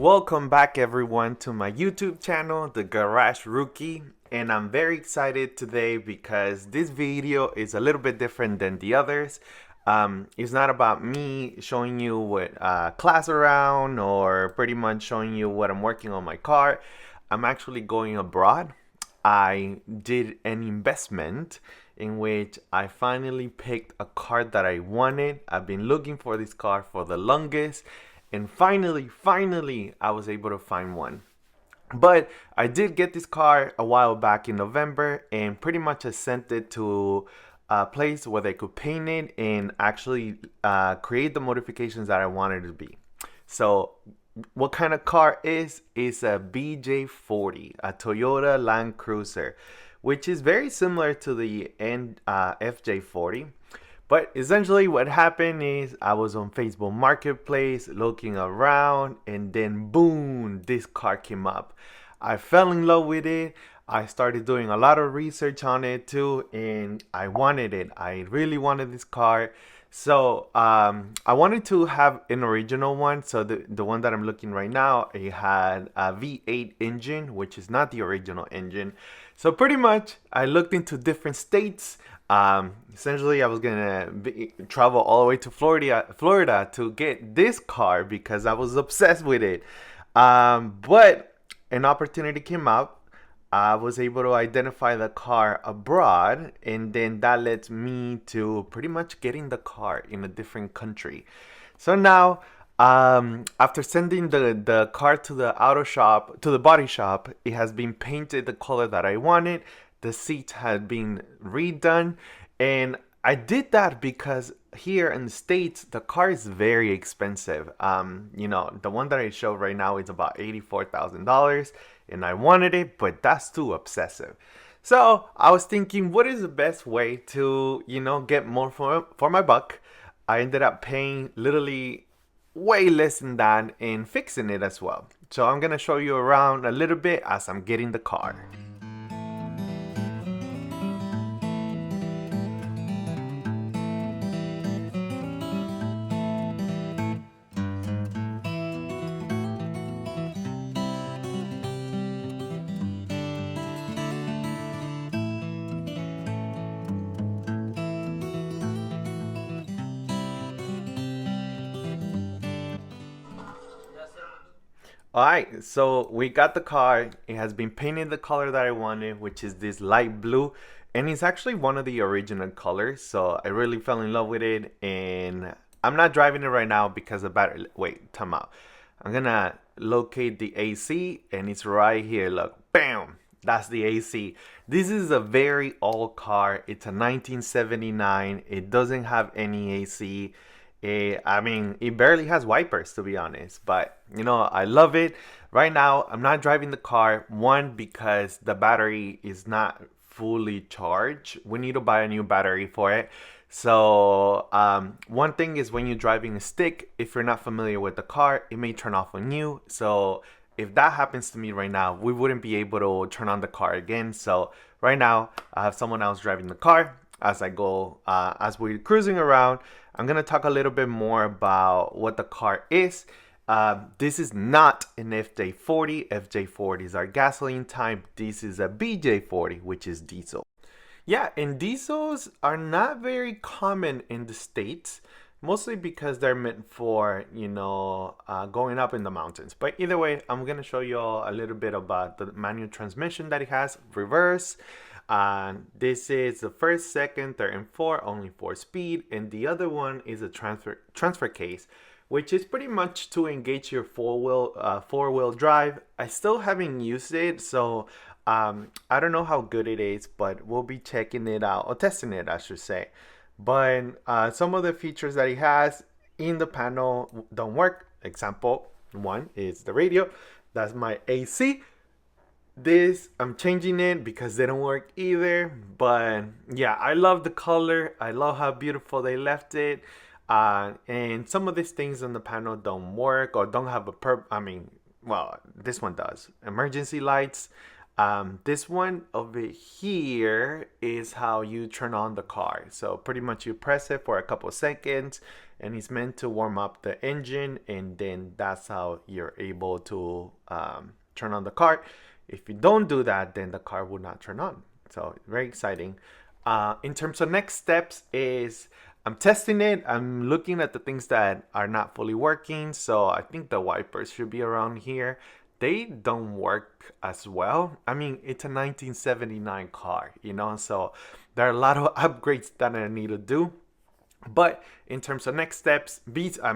Welcome back everyone to my YouTube channel, The Garage Rookie, and I'm very excited today because this video is a little bit different than the others. It's not about me showing you what class around or pretty much showing you what I'm working on my car. I'm actually going abroad. I did an investment in which I finally picked a car that I wanted. I've been looking for this car for the longest, and finally, I was able to find one. But I did get this car a while back in November, and pretty much I sent it to a place where they could paint it and actually create the modifications that I wanted it to be. So what kind of car is a BJ40, a Toyota Land Cruiser, which is very similar to the FJ40. But essentially what happened is I was on Facebook Marketplace looking around, and then boom, this car came up. I fell in love with it. I started doing a lot of research on it too, and I wanted it. I really wanted this car. So I wanted to have an original one. So the one that I'm looking right now, it had a V8 engine, which is not the original engine. So pretty much I looked into different states. Essentially, I was gonna travel all the way to Florida to get this car because I was obsessed with it. But an opportunity came up. I was able to identify the car abroad, and then that led me to pretty much getting the car in a different country. So now, after sending the car to the auto shop, to the body shop, it has been painted the color that I wanted. The seats had been redone, and I did that because here in the States, the car is very expensive. The one that I show right now is about $84,000, and I wanted it, but that's too obsessive. So I was thinking, what is the best way to, get more for my buck? I ended up paying literally way less than that and fixing it as well. So I'm gonna show you around a little bit as I'm getting the car. All right, so we got the car. It has been painted the color that I wanted, which is this light blue, and it's actually one of the original colors. So I really fell in love with it, and I'm not driving it right now because the battery. Wait, time out. I'm gonna locate the AC, and it's right here. Look, bam. That's the AC. This is a very old car. It's a 1979. It doesn't have any AC. It barely has wipers to be honest, but I love it. Right now, I'm not driving the car. One, because the battery is not fully charged. We need to buy a new battery for it. So, one thing is when you're driving a stick, if you're not familiar with the car, it may turn off on you. So, if that happens to me right now, we wouldn't be able to turn on the car again. So, right now, I have someone else driving the car as I go, as we're cruising around. I'm gonna talk a little bit more about what the car is. This is not an FJ40. FJ40s are gasoline type. This is a BJ40, which is diesel. Yeah, and diesels are not very common in the States, mostly because they're meant for, going up in the mountains. But either way, I'm going to show you all a little bit about the manual transmission that it has, reverse. This is the first, second, third, and fourth, only 4-speed. And the other one is a transfer case, which is pretty much to engage your four-wheel drive. I still haven't used it, so I don't know how good it is, but we'll be checking it out, or testing it, I should say. But some of the features that it has in the panel don't work. Example one is the radio. That's my AC. This, I'm changing it because they don't work either. But yeah, I love the color. I love how beautiful they left it. And some of these things on the panel don't work or don't have well, this one does. Emergency lights. This one over here is how you turn on the car. So pretty much you press it for a couple of seconds, and it's meant to warm up the engine, and then that's how you're able to turn on the car. If you don't do that, then the car will not turn on. So very exciting. In terms of next steps is I'm testing it. I'm looking at the things that are not fully working. So I think the wipers should be around here. They don't work as well. I mean, it's a 1979 car, so there are a lot of upgrades that I need to do. But in terms of next steps, besides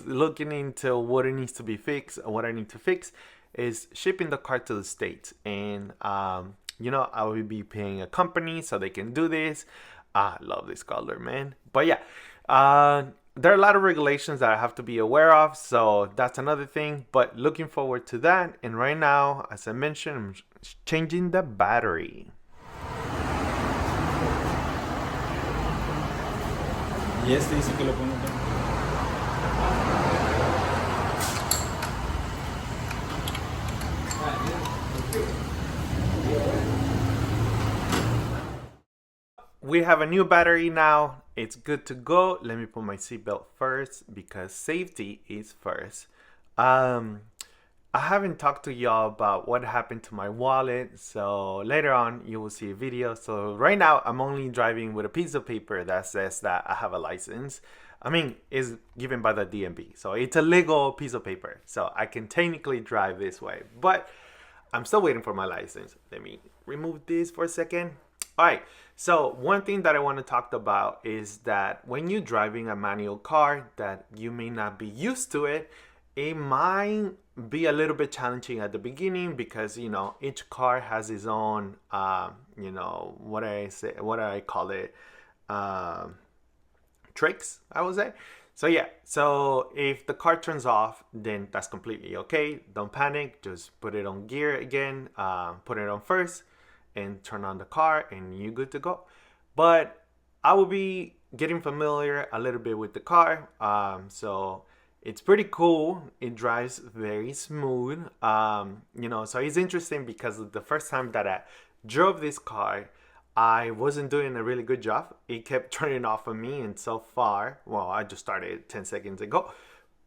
looking into what it needs to be fixed, what I need to fix is shipping the car to the States. And, I will be paying a company so they can do this. I love this color, man. But yeah, there are a lot of regulations that I have to be aware of. So that's another thing. But looking forward to that. And right now, as I mentioned, I'm changing the battery. Y este dice que lo pongo acá. We have a new battery now. It's good to go. Let me put my seatbelt first because safety is first. I haven't talked to y'all about what happened to my wallet, so later on you will see a video. So right now I'm only driving with a piece of paper that says that I have a license. I mean, it's given by the DMV, so it's a legal piece of paper. So I can technically drive this way, but I'm still waiting for my license. Let me remove this for a second. All right, so one thing that I want to talk about is that when you're driving a manual car that you may not be used to it, it might be a little bit challenging at the beginning because each car has its own what I call it, tricks, I would say. So yeah, so if the car turns off, then that's completely okay. Don't panic, just put it on gear again, put it on first and turn on the car and you're good to go. But I will be getting familiar a little bit with the car, so it's pretty cool. It drives very smooth. So it's interesting because the first time that I drove this car, I wasn't doing a really good job. It kept turning off on me, and so far, well, I just started 10 seconds ago,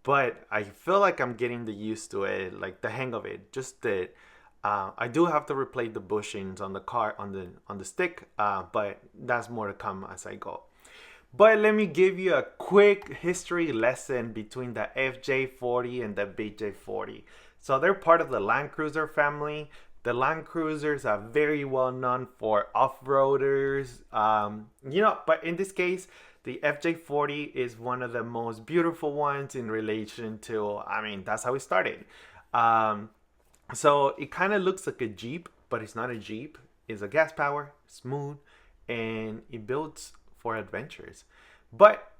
but I feel like I'm getting the used to it, like the hang of it. Just that I do have to replace the bushings on the car on the stick, but that's more to come as I go. But let me give you a quick history lesson between the FJ40 and the BJ40. So they're part of the Land Cruiser family. The Land Cruisers are very well known for off-roaders, but in this case, the FJ40 is one of the most beautiful ones in relation to, that's how it started. So it kind of looks like a Jeep, but it's not a Jeep. It's a gas power, smooth, and it builds for adventures. But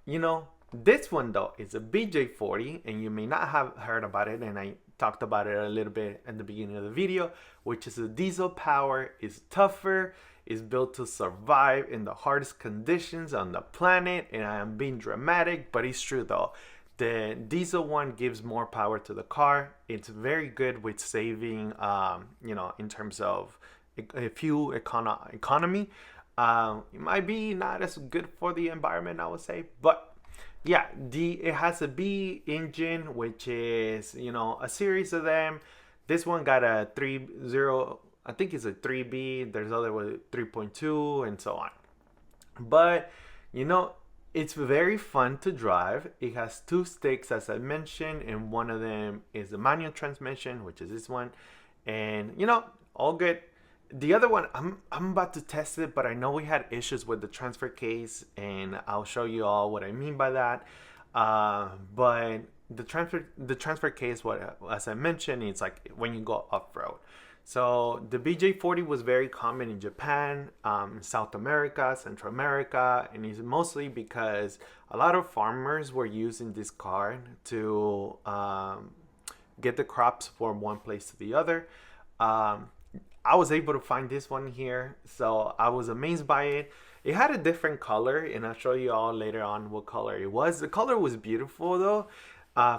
this one though is a BJ40, and you may not have heard about it, and I talked about it a little bit at the beginning of the video, which is a diesel power, is tougher, is built to survive in the hardest conditions on the planet. And I am being dramatic, but it's true though. The diesel one gives more power to the car. It's very good with saving, in terms of fuel economy. It might be not as good for the environment, I would say, but yeah, it has a B engine, which is a series of them. This one got a 3.0, I think it's a 3B. There's other with 3.2 and so on. But it's very fun to drive. It has two sticks, as I mentioned, and one of them is the manual transmission, which is this one, and all good. The other one, I'm about to test it, but I know we had issues with the transfer case, and I'll show you all what I mean by that. But the transfer case, as I mentioned, it's like when you go off-road. So the BJ40 was very common in Japan, South America, Central America, and it's mostly because a lot of farmers were using this car to get the crops from one place to the other. I was able to find this one here, so I was amazed by it. It had a different color, and I'll show you all later on what color it was. The color was beautiful though.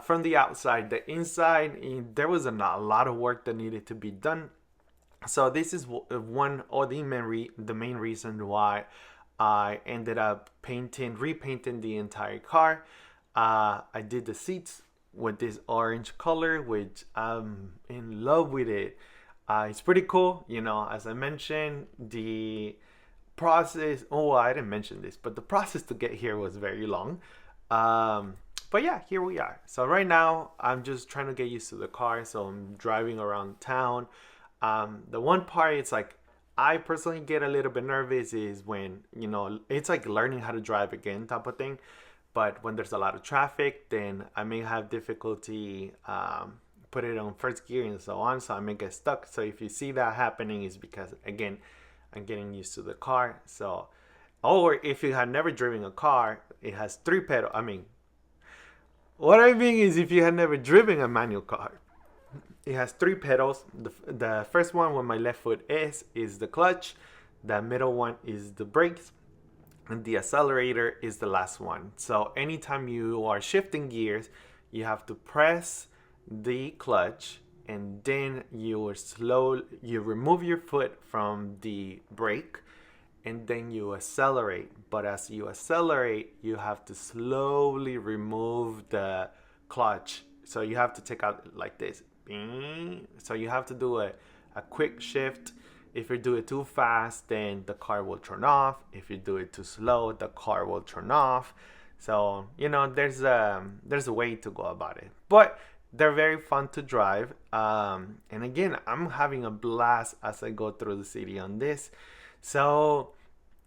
From the outside, the inside, there was a lot of work that needed to be done. So this is one or the main reason why I ended up repainting the entire car. I did the seats with this orange color, which I'm in love with it. It's pretty cool. You know, as I mentioned, the process, oh, I didn't mention this, but the process to get here was very long. But yeah, here we are. So right now I'm just trying to get used to the car. So I'm driving around town. The one part, it's like I personally get a little bit nervous is when, you know, it's like learning how to drive again type of thing. But when there's a lot of traffic, then I may have difficulty put it on first gear and so on. So I may get stuck. So if you see that happening, is because again, I'm getting used to the car. So, or if you have never driven a car, it has three pedals. I mean, what I mean is if you have never driven a manual car, it has three pedals. The first one where my left foot is the clutch. The middle one is the brakes. And the accelerator is the last one. So anytime you are shifting gears, you have to press the clutch and then you remove your foot from the brake and then you accelerate. But as you accelerate, you have to slowly remove the clutch. So you have to take out like this. So you have to do a quick shift. If you do it too fast, then the car will turn off. If you do it too slow, the car will turn off. So, you know, there's a way to go about it. But they're very fun to drive. And again, I'm having a blast as I go through the city on this. So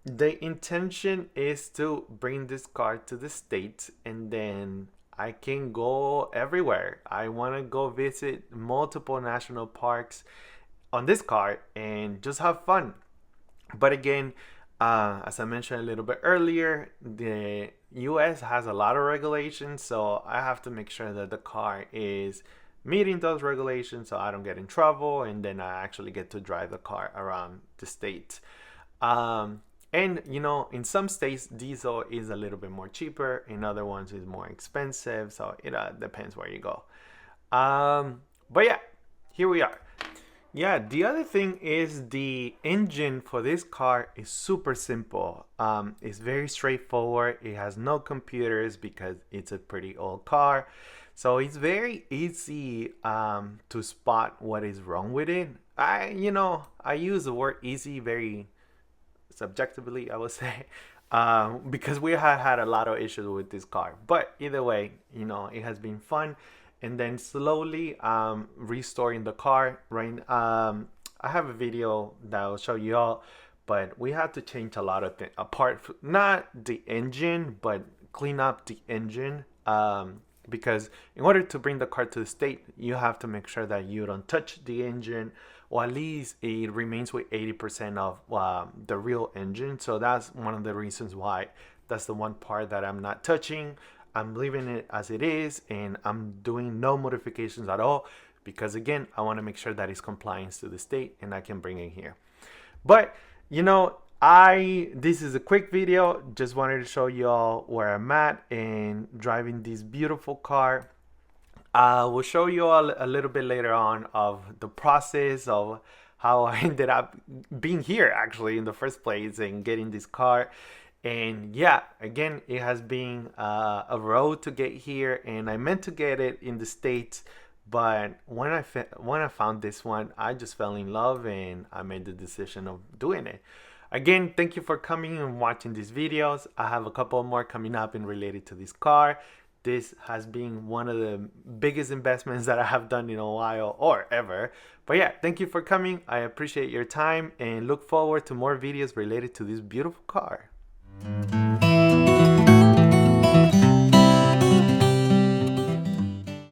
the intention is to bring this car to the States and then I can go everywhere. I want to go visit multiple national parks on this car and just have fun. But again, as I mentioned a little bit earlier, the US has a lot of regulations, so I have to make sure that the car is meeting those regulations so I don't get in trouble and then I actually get to drive the car around the state. And you know, in some states diesel is a little bit more cheaper, in other ones is more expensive, so it depends where you go. But yeah, here we are. Yeah, the other thing is the engine for this car is super simple. It's very straightforward. It has no computers because it's a pretty old car. So it's very easy to spot what is wrong with it. I use the word easy very subjectively, I would say, because we have had a lot of issues with this car. But either way, you know, it has been fun. And then slowly restoring the car. Right, I have a video that will show you all, but we had to change a lot of things apart from not the engine, but clean up the engine. Because in order to bring the car to the state, you have to make sure that you don't touch the engine, or at least it remains with 80% of the real engine. So that's one of the reasons why that's the one part that I'm not touching. I'm leaving it as it is and I'm doing no modifications at all because again, I want to make sure that it's compliance to the state and I can bring it here. But you know, this is a quick video, just wanted to show you all where I'm at and driving this beautiful car. We'll show you all a little bit later on of the process of how I ended up being here actually in the first place and getting this car. And yeah, again, it has been a road to get here, and I meant to get it in the States, but when I found this one, I just fell in love and I made the decision of doing it. Again, thank you for coming and watching these videos. I have a couple more coming up and related to this car. This has been one of the biggest investments that I have done in a while or ever. But yeah, thank you for coming. I appreciate your time and look forward to more videos related to this beautiful car.